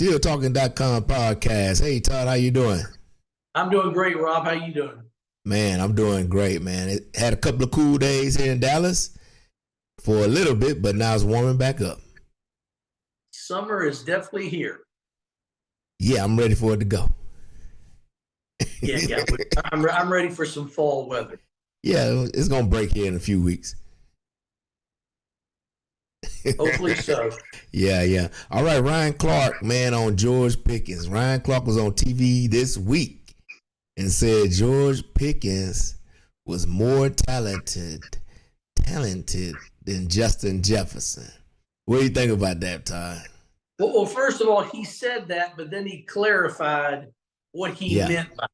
StillTalking.com podcast. Hey, Todd, how you doing? I'm doing great, Rob. How you doing? Man, I'm doing great, man. It had a couple of cool days here in Dallas for a little bit, but now it's warming back up. Summer is definitely here. Yeah, I'm ready for it to go. Yeah. I'm ready for some fall weather. Yeah, it's going to break here in a few weeks. Hopefully so. Yeah. All right, Ryan Clark, man, on George Pickens. Ryan Clark was on TV this week and said George Pickens was more talented than Justin Jefferson. What do you think about that, Todd? Well, first of all, he said that, but then he clarified what he meant by it,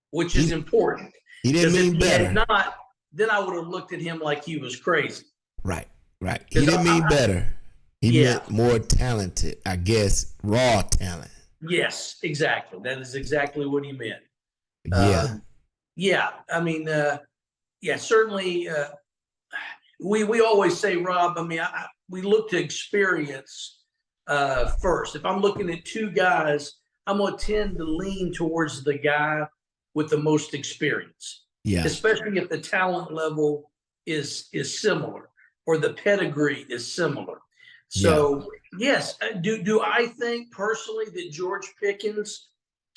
which is important. He didn't mean better. If he had not, then I would have looked at him like he was crazy. Right. He didn't mean better. He meant more talented, I guess, raw talent. Yes, exactly. That is exactly what he meant. I mean, certainly. We always say, Rob, I mean, we look to experience first. If I'm looking at two guys, I'm going to tend to lean towards the guy with the most experience. Yeah. Especially if the talent level is similar or the pedigree is similar. So, yes, do I think personally that George Pickens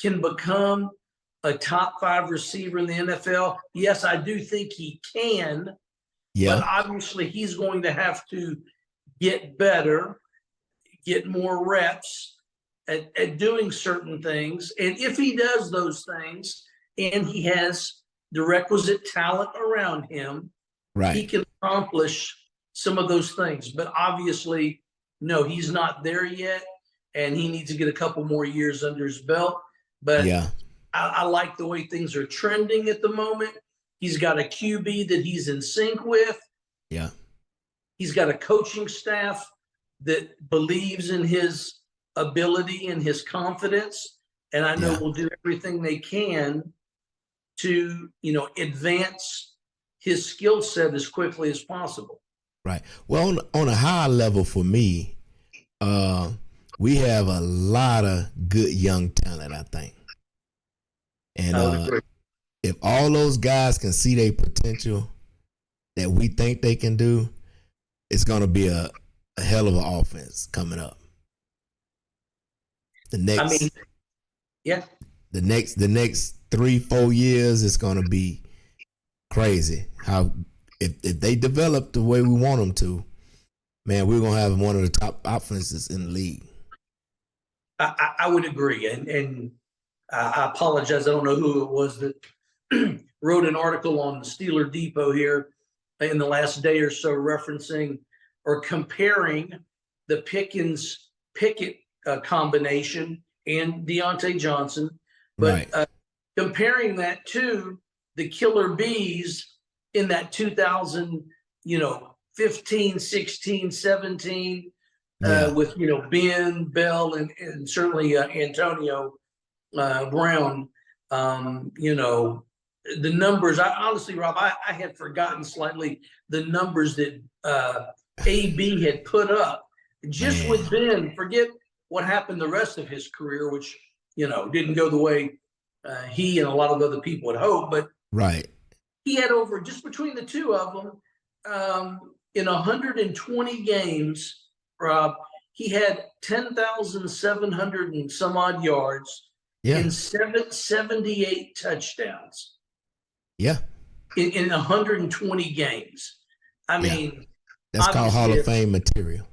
can become a top 5 receiver in the NFL? Yes, I do think he can. Yeah. But obviously he's going to have to get better, get more reps at doing certain things. And if he does those things and he has the requisite talent around him, he can accomplish some of those things. But obviously, no, he's not there yet. And he needs to get a couple more years under his belt. But I like the way things are trending at the moment. He's got a QB that he's in sync with. Yeah. He's got a coaching staff that believes in his ability and his confidence. And I know will do everything they can to, advance his skill set as quickly as possible. Right. Well, on a high level for me, we have a lot of good young talent, I think. And if all those guys can see their potential that we think they can do, it's going to be a hell of an offense coming up. The next 3-4 years, it's going to be crazy. How if they develop the way we want them to, man, we're going to have one of the top offenses in the league. I would agree. And I apologize. I don't know who it was that wrote an article on the Steeler Depot here in the last day or so referencing or comparing the Pickett combination and Deontay Johnson, but comparing that to the Killer Bees in that 2015, 16, 17 with, Ben, Bell, and certainly Antonio Brown. The numbers, honestly, Rob, I had forgotten slightly the numbers that AB had put up just with Ben. Forget what happened the rest of his career, which, didn't go the way he and a lot of other people had hoped. But he had over, just between the two of them, in 120 games, Rob, he had 10,700 and some odd yards and 78 touchdowns. Yeah. In 120 games. I mean, that's called Hall of Fame material.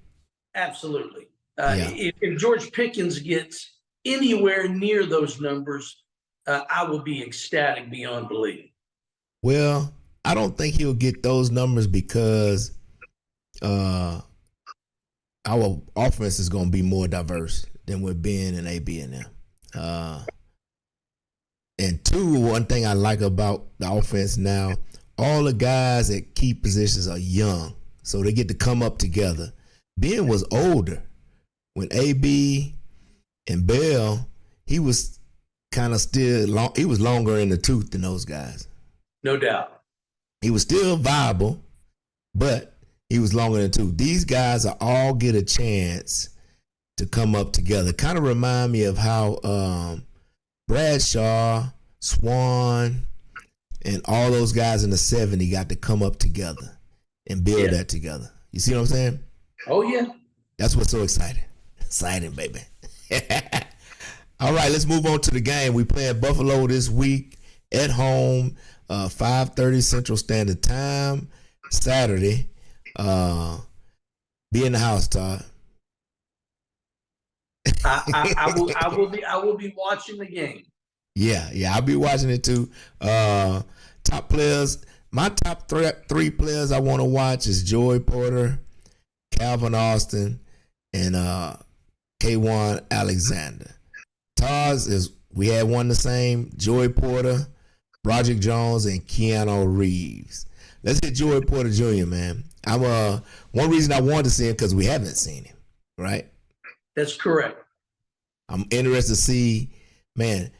Absolutely. If George Pickens gets anywhere near those numbers, I will be ecstatic beyond belief. Well, I don't think he'll get those numbers because our offense is going to be more diverse than with Ben and AB in there. And two, one thing I like about the offense now, all the guys at key positions are young, so they get to come up together. Ben was older. When AB and Bell, he was kind of still he was longer in the tooth than those guys. No doubt. He was still viable, but he was longer in the tooth. These guys are all get a chance to come up together. Kind of remind me of how Bradshaw, Swan, and all those guys in the 70s got to come up together and build that together. You see what I'm saying? Oh, yeah. That's what's so exciting. Exciting, baby. All right, let's move on to the game. We playing Buffalo this week at home, 5:30 Central Standard Time, Saturday. Be in the house, Todd. I will be watching the game. Yeah, I'll be watching it too. Top players, my top three players I want to watch is Joey Porter, Calvin Austin, and Kwon Alexander. Todd's is we had one the same, Joey Porter, Broderick Jones, and Keanu Reeves. Let's hit Joey Porter Jr., man. I'm one reason I wanted to see him because we haven't seen him, right? That's correct. I'm interested to see, man.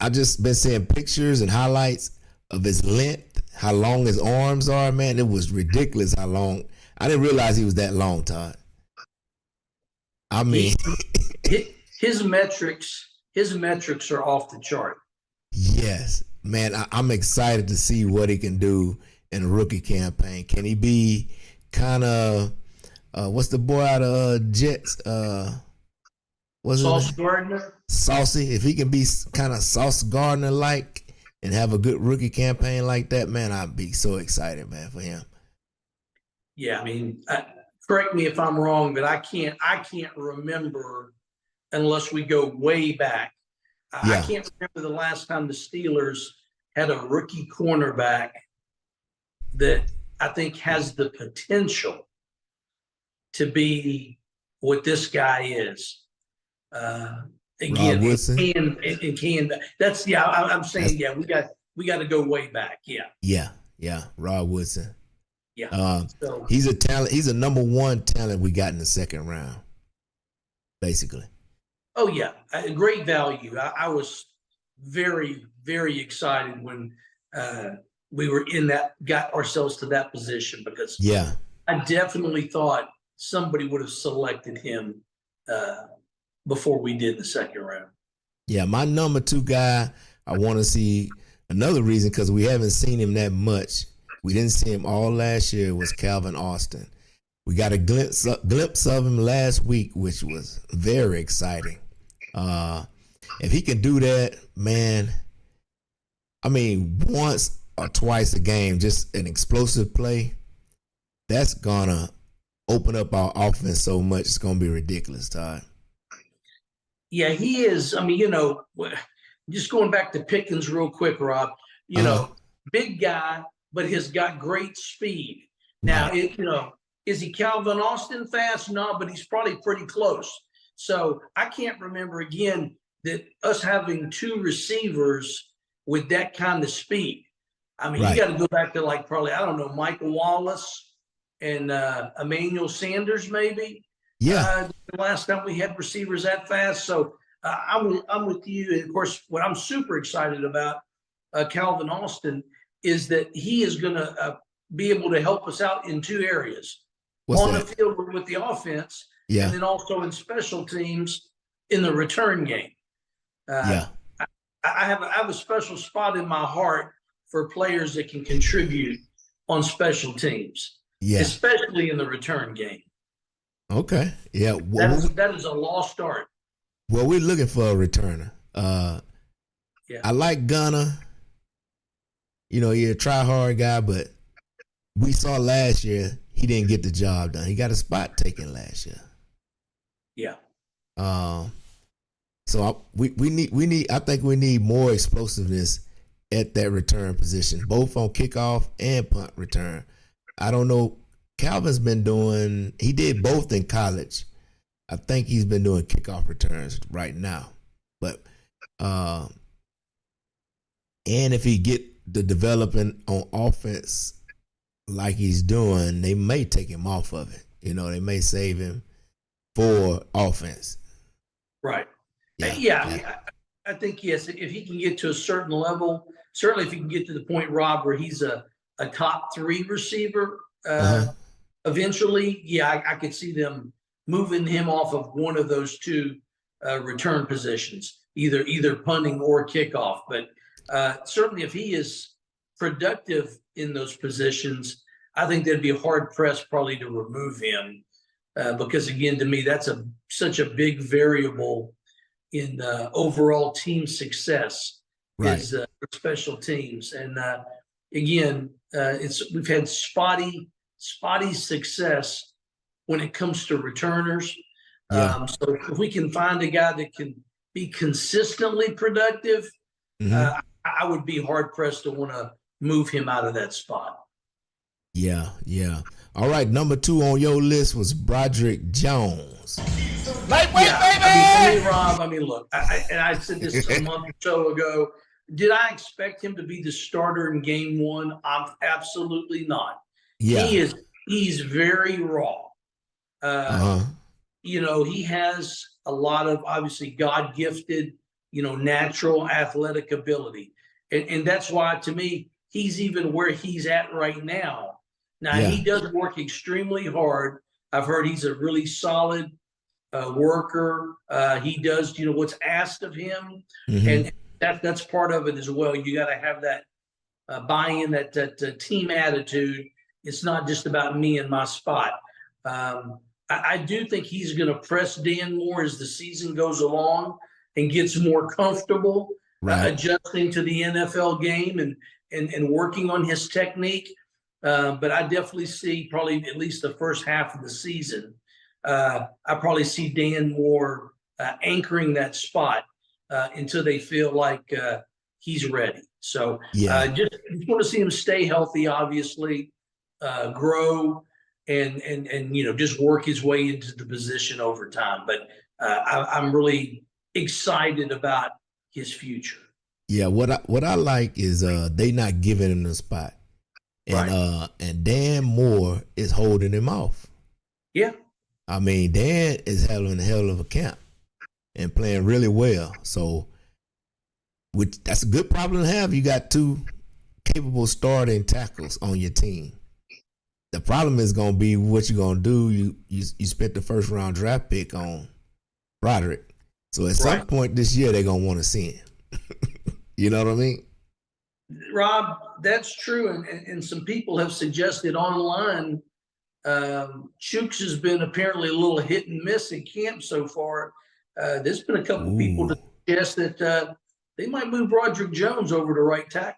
I just been seeing pictures and highlights of his length, how long his arms are, man. It was ridiculous how long. I didn't realize he was that long, Todd. I mean, his metrics are off the chart. Yes, man. I'm excited to see what he can do in a rookie campaign. Can he be kind of what's the boy out of Jets? Sauce Gardner. Saucy. If he can be kind of Sauce Gardner like and have a good rookie campaign like that, man, I'd be so excited, man, for him. Yeah, I mean, correct me if I'm wrong, but I can't remember unless we go way back. I can't remember the last time the Steelers had a rookie cornerback that I think has the potential to be what this guy is. Again, I'm saying, we got to go way back. Yeah. Rod Woodson. Yeah. So, he's a talent. He's a number one talent we got in the second round, basically. Oh yeah, great value. I was very, very excited when we were got ourselves to that position because I definitely thought somebody would have selected him before we did the second round. Yeah, my number two guy, I want to see another reason because we haven't seen him that much. We didn't see him all last year was Calvin Austin. We got a glimpse of him last week, which was very exciting. If he can do that, man, I mean, once or twice a game, just an explosive play, that's gonna open up our offense so much. It's gonna be ridiculous, Todd. Yeah, he is. I mean, just going back to Pickens real quick, Rob, big guy, but has got great speed. Now, is he Calvin Austin fast? No, but he's probably pretty close. So I can't remember again that us having two receivers with that kind of speed. I mean, you got to go back to probably, I don't know, Michael Wallace and Emmanuel Sanders maybe. Yeah. The last time we had receivers that fast. So I'm with you. And of course, what I'm super excited about Calvin Austin is that he is going to be able to help us out in two areas. On the field with the offense, and then also in special teams in the return game. I have a special spot in my heart for players that can contribute on special teams, especially in the return game. Okay, yeah, that is a lost art. Well, we're looking for a returner. I like Gunner. He's a try-hard guy, but we saw last year he didn't get the job done. He got a spot taken last year. Yeah. So we need. I think we need more explosiveness at that return position, both on kickoff and punt return. I don't know. Calvin's been doing. He did both in college. I think he's been doing kickoff returns right now, but and if he get the developing on offense like he's doing, they may take him off of it. They may save him for offense. Right. Yeah. I think, yes, if he can get to a certain level, certainly if he can get to the point, Rob, where he's a top three receiver eventually, I could see them moving him off of one of those two return positions, either punting or kickoff. But certainly, if he is productive in those positions, I think they'd be hard pressed probably to remove him because, again, to me, that's such a big variable in overall team success. Right. Is special teams, and again, we've had spotty success when it comes to returners. Yeah. So if we can find a guy that can be consistently productive, I would be hard pressed to want to move him out of that spot. Yeah. All right, number 2 on your list was Broderick Jones. Lightweight, baby! I mean, Rob, look, I said this a month or so ago. Did I expect him to be the starter in game 1? Absolutely not. Yeah. He's very raw. He has a lot of obviously God-gifted, natural athletic ability. And that's why, to me, he's even where he's at right now. Now, he does work extremely hard. I've heard he's a really solid worker. He does, what's asked of him. And that's part of it as well. You got to have that buy-in, that team attitude. It's not just about me and my spot. I do think he's going to press Dan more as the season goes along and gets more comfortable adjusting to the NFL game and working on his technique. But I definitely see probably at least the first half of the season, I probably see Dan more anchoring that spot until they feel like he's ready. So just want to see him stay healthy, obviously, grow and just work his way into the position over time. But I'm really excited about his future. Yeah, what I like is they not giving him the spot. And Dan Moore is holding him off. Yeah. I mean, Dan is having a hell of a camp and playing really well. So that's a good problem to have. You got 2 capable starting tackles on your team. The problem is going to be what you're going to do. You spent the first round draft pick on Broderick. So at some point this year, they're going to want to see him. You know what I mean? Rob, that's true. And some people have suggested online, Chooks has been apparently a little hit and miss in camp so far. There's been a couple people to suggest that they might move Broderick Jones over to right tackle.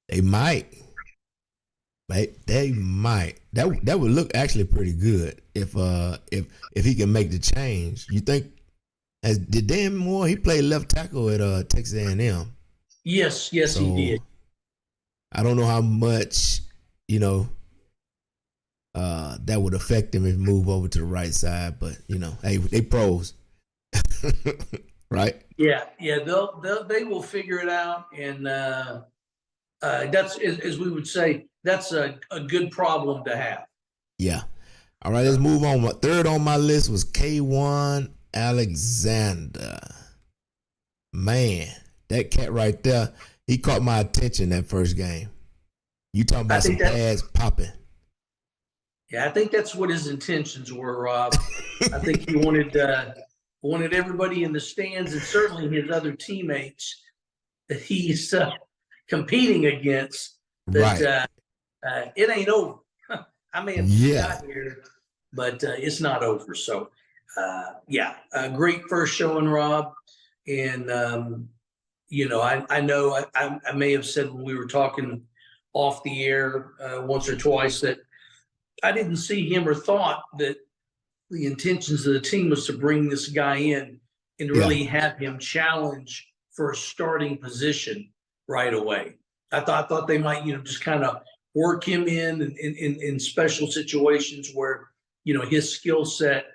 They might. They might. That would look actually pretty good if he can make the change. You think? Did Dan Moore? He played left tackle at Texas A&M. Yes, so, he did. I don't know how much that would affect him if he move over to the right side, but hey, they pros, right? Yeah. They will figure it out, and that's as we would say. That's a good problem to have. Yeah. All right, let's move on. Third on my list was Kwon Alexander. Man, that cat right there, he caught my attention that first game. You talking about some pads popping. Yeah, I think that's what his intentions were, Rob. I think he wanted everybody in the stands and certainly his other teammates that he's competing against that it ain't over. I may have got here, but it's not over. So, a great first showing, Rob. And, I know I may have said when we were talking off the air once or twice that I didn't see him or thought that the intentions of the team was to bring this guy in and really have him challenge for a starting position right away. I thought they might, just kind of work him in special situations where, his skill set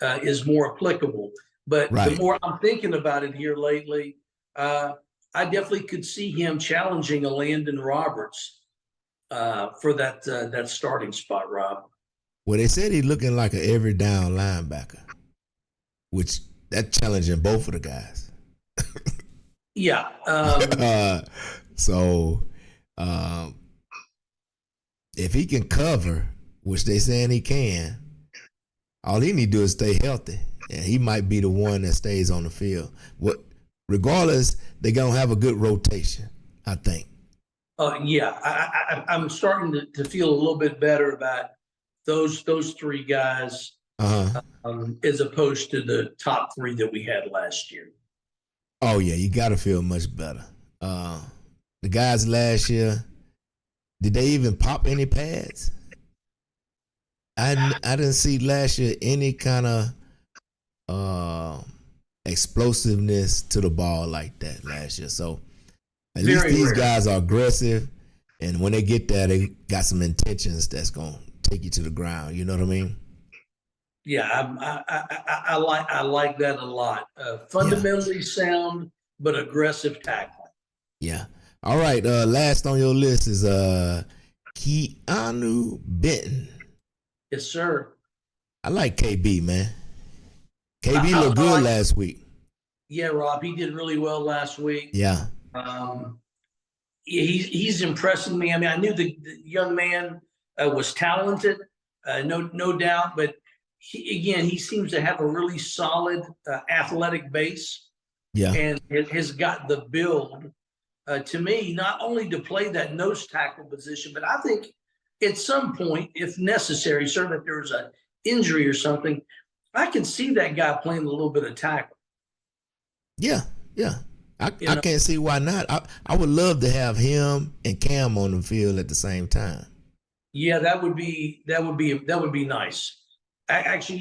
is more applicable. But the more I'm thinking about it here lately, I definitely could see him challenging a Landon Roberts for that starting spot, Rob. Well, they said he's looking like an every down linebacker, which that's challenging both of the guys. So if he can cover, which they saying he can, All he need to do is stay healthy, and he might be the one that stays on the field. Regardless, they're gonna have a good rotation, I think. Yeah, I'm starting to feel a little bit better about those three guys as opposed to the top three that we had last year. Oh yeah, you got to feel much better. The guys last year, did they even pop any pads? I didn't see last year any kind of explosiveness to the ball like that last year. So at least these guys are aggressive, and when they get there, they got some intentions that's gonna take you to the ground. You know what I mean? Yeah, I like that a lot. Fundamentally sound, but aggressive tackling. Yeah. All right. Last on your list is Keanu Benton. Yes, sir. I like KB, man. KB looked good last week. Yeah, Rob, he did really well last week. Yeah. He's impressing me. I mean, I knew the young man was talented, no doubt, but he seems to have a really solid athletic base. Yeah. And it has got the build to me, not only to play that nose tackle position, but I think at some point, if necessary, certainly if there's an injury or something, I can see that guy playing a little bit of tackle. Yeah, yeah. I can't see why not. I would love to have him and Cam on the field at the same time. Yeah, that would be nice. Actually,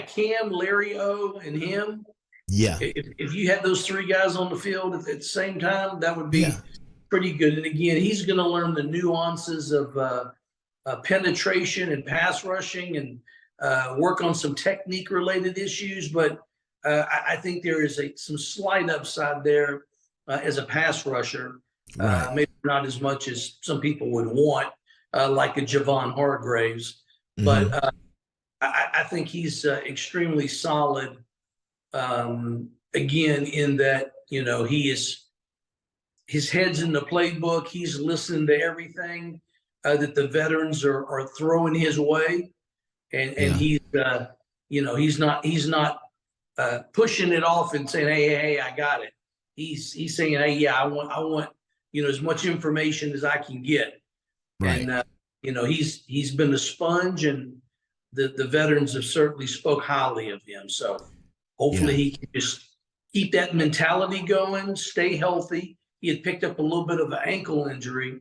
Cam, Larry O, and him. Yeah. If you had those three guys on the field at the same time, that would be pretty good. And again, he's going to learn the nuances of penetration and pass rushing and work on some technique related issues. But I think there is some slight upside there as a pass rusher. Right. Maybe not as much as some people would want, like a Javon Hargraves. But I think he's extremely solid. Again, in that, his head's in the playbook. He's listening to everything that the veterans are throwing his way, and he's not pushing it off and saying, hey, I got it. He's saying, hey, yeah, I want as much information as I can get. Right. And he's been a sponge, and the veterans have certainly spoke highly of him. So hopefully he can just keep that mentality going, stay healthy. He had picked up a little bit of an ankle injury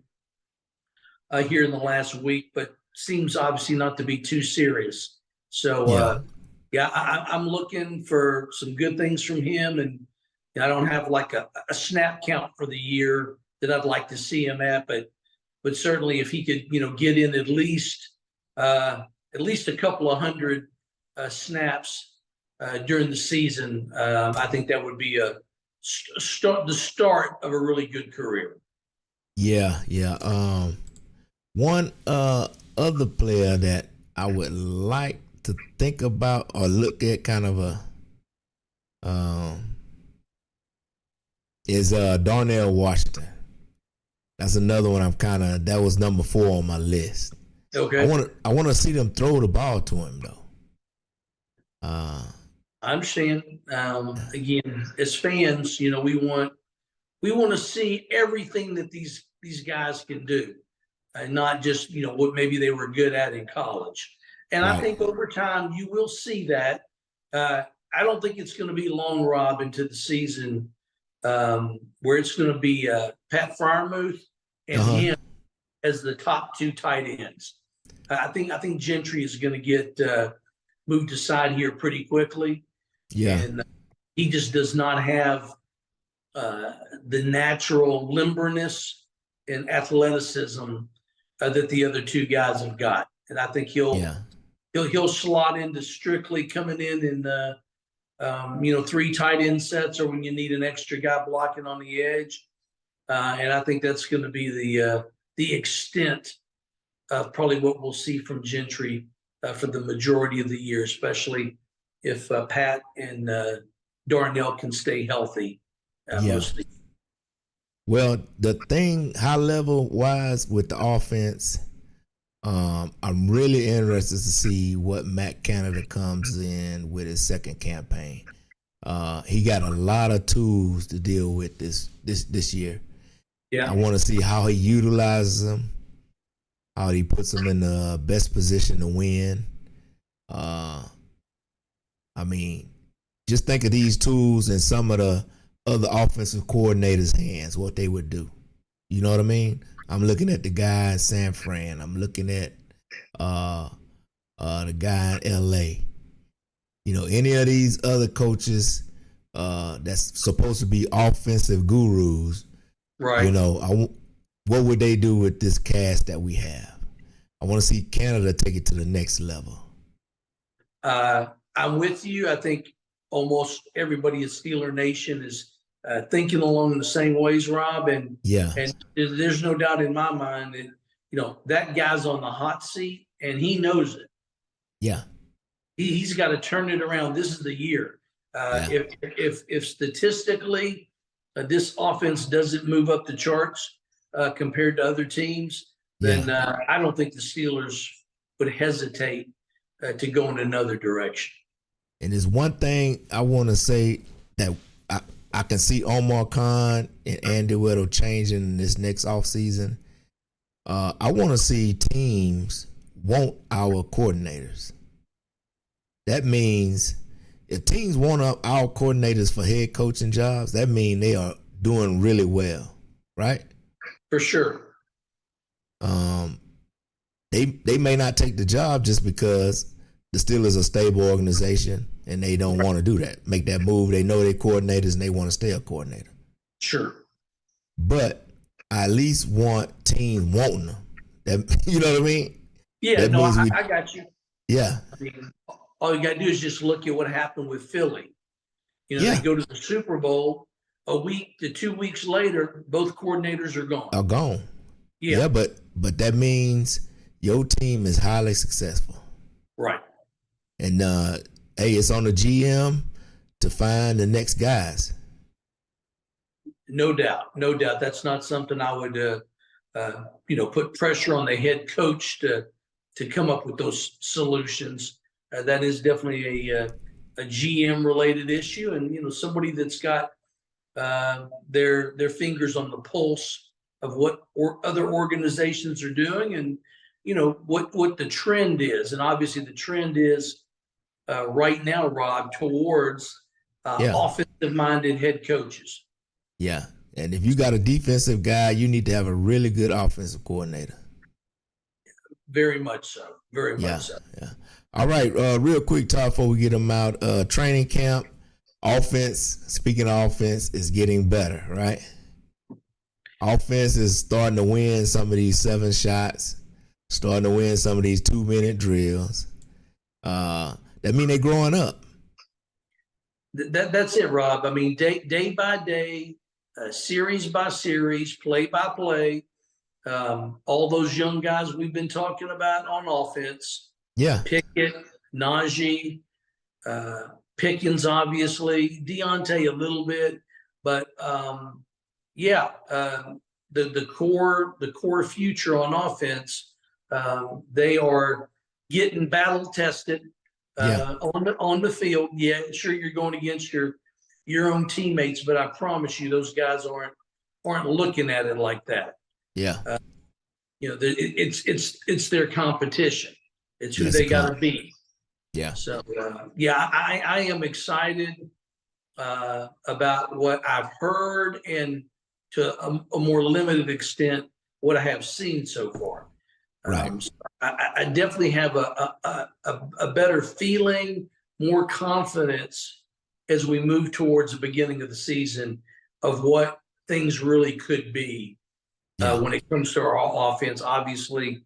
here in the last week, but seems obviously not to be too serious. So, I'm looking for some good things from him, and I don't have like a snap count for the year that I'd like to see him at, but certainly if he could, get in at least a couple of hundred snaps during the season, I think that would be the start of a really good career. Yeah. One other player that I would like to think about or look at kind of is Darnell Washington. That's another one that was number 4 on my list. Okay. I want to see them throw the ball to him though. I understand. Again, as fans, we want to see everything that these guys can do, and not just what maybe they were good at in college. And I think over time you will see that. I don't think it's going to be long, Rob, into the season where it's going to be Pat Freiermuth and him as the top 2 tight ends. I think Gentry is going to get moved aside here pretty quickly. Yeah, and he just does not have the natural limberness and athleticism that the other 2 guys have got. And I think he'll slot into strictly coming in 3 tight end sets, or when you need an extra guy blocking on the edge. And I think that's going to be the extent of probably what we'll see from Gentry for the majority of the year, especially if Pat and Darnell can stay healthy. Mostly. Well, the thing high level wise with the offense, I'm really interested to see what Matt Canada comes in with his second campaign. He got a lot of tools to deal with this year. Yeah. I want to see how he utilizes them, how he puts them in the best position to win. I mean, just think of these tools in some of the other offensive coordinators' hands, what they would do. You know what I mean? I'm looking at the guy in San Fran. I'm looking at the guy in LA. You know, any of these other coaches that's supposed to be offensive gurus, Right. you know, what would they do with this cast that we have? I want to see Canada take it to the next level. I'm with you. I think almost everybody at Steeler Nation is thinking along the same ways, Rob. And Yeah. and there's no doubt in my mind that, you know, that guy's on the hot seat and he knows it. Yeah. He's got to turn it around. This is the year. If statistically this offense doesn't move up the charts compared to other teams, then I don't think the Steelers would hesitate to go in another direction. And there's one thing I want to say that I can see Omar Khan and Andy Weddle changing this next offseason. I want to see teams want our coordinators. That means if teams want our coordinators for head coaching jobs, that means they are doing really well, right? For sure. They may not take the job just because the Steelers are a stable organization and they don't want to do that, make that move. They know they're coordinators and they want to stay a coordinator. Sure. But I at least want teams wanting them. That, you know what I mean? Yeah, that no, I got you. Yeah. I mean, all you got to do is just look at what happened with Philly. You know, they go to the Super Bowl, a week to 2 weeks later, both coordinators are gone. Are gone. Yeah, but that means your team is highly successful. Right. And hey, it's on the GM to find the next guys. No doubt. No doubt. That's not something I would put pressure on the head coach to come up with those solutions. That is definitely a GM related issue, and you know, somebody that's got their fingers on the pulse of what other organizations are doing, and you know what the trend is. And obviously the trend is right now, Rob, towards offensive minded head coaches. Yeah. And if you got a defensive guy, you need to have a really good offensive coordinator. Very much so. Very much so. Yeah. All right. Real quick, Todd, before we get them out, training camp, offense, speaking of offense, is getting better, right? Offense is starting to win some of these 7 shots, starting to win some of these 2-minute drills. That mean they're growing up. That's it, Rob. I mean, day by day, series by series, play by play, all those young guys we've been talking about on offense. Yeah. Pickett, Najee, Pickens, obviously, Deontay a little bit, but the core future on offense, they are getting battle tested on the field. Yeah, sure, you're going against your own teammates, but I promise you, those guys aren't looking at it like that. Yeah. You know, it's their competition. It's who they got to beat. Yeah. So I am excited about what I've heard, and to a more limited extent what I have seen so far. Right. So I definitely have a better feeling, more confidence as we move towards the beginning of the season of what things really could be when it comes to our offense. Obviously,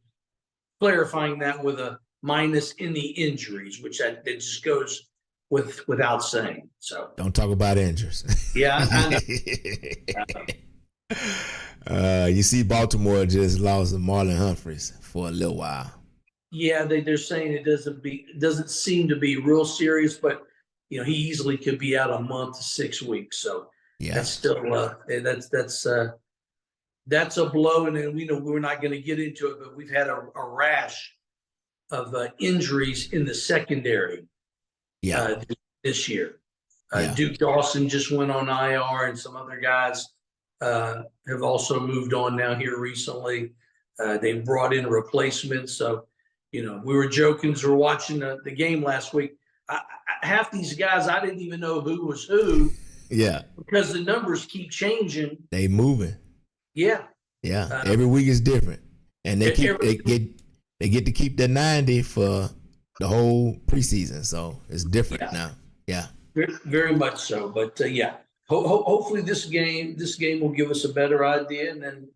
clarifying that with a minus in the injuries, which it just goes without saying. So don't talk about injuries. Yeah, I know. You see, Baltimore just lost Marlon Humphreys for a little while. Yeah, they're saying it doesn't seem to be real serious, but you know, he easily could be out a month to 6 weeks. So that's still that's a blow. And then we know we're not going to get into it, but we've had a rash of injuries in the secondary this year. Duke Dawson just went on IR, and some other guys have also moved on now here recently. They've brought in replacements. So, we were joking as we were watching the game last week. Half these guys, I didn't even know who was who. Yeah. Because the numbers keep changing. They moving. Yeah. Yeah. Every week is different. And they get to keep the 90 for the whole preseason. So it's different now. Yeah. Very, very much so. But hopefully this game will give us a better idea, and then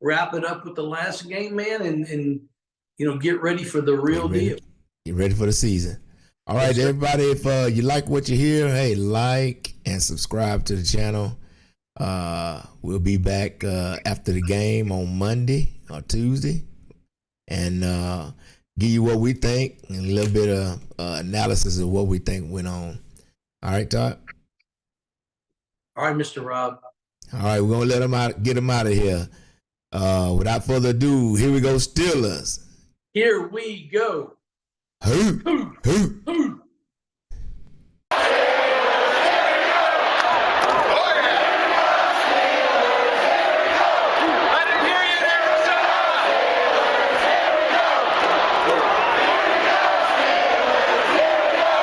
wrap it up with the last game, man, and get ready for the real deal. Get ready for the season. All right, everybody, if you like what you hear, hey, like and subscribe to the channel. We'll be back after the game on Monday or Tuesday, and give you what we think and a little bit of analysis of what we think went on. All right, Todd? All right, Mr. Rob. All right, we're going to get them out of here. Without further ado, here we go, Steelers. Here we go. Who?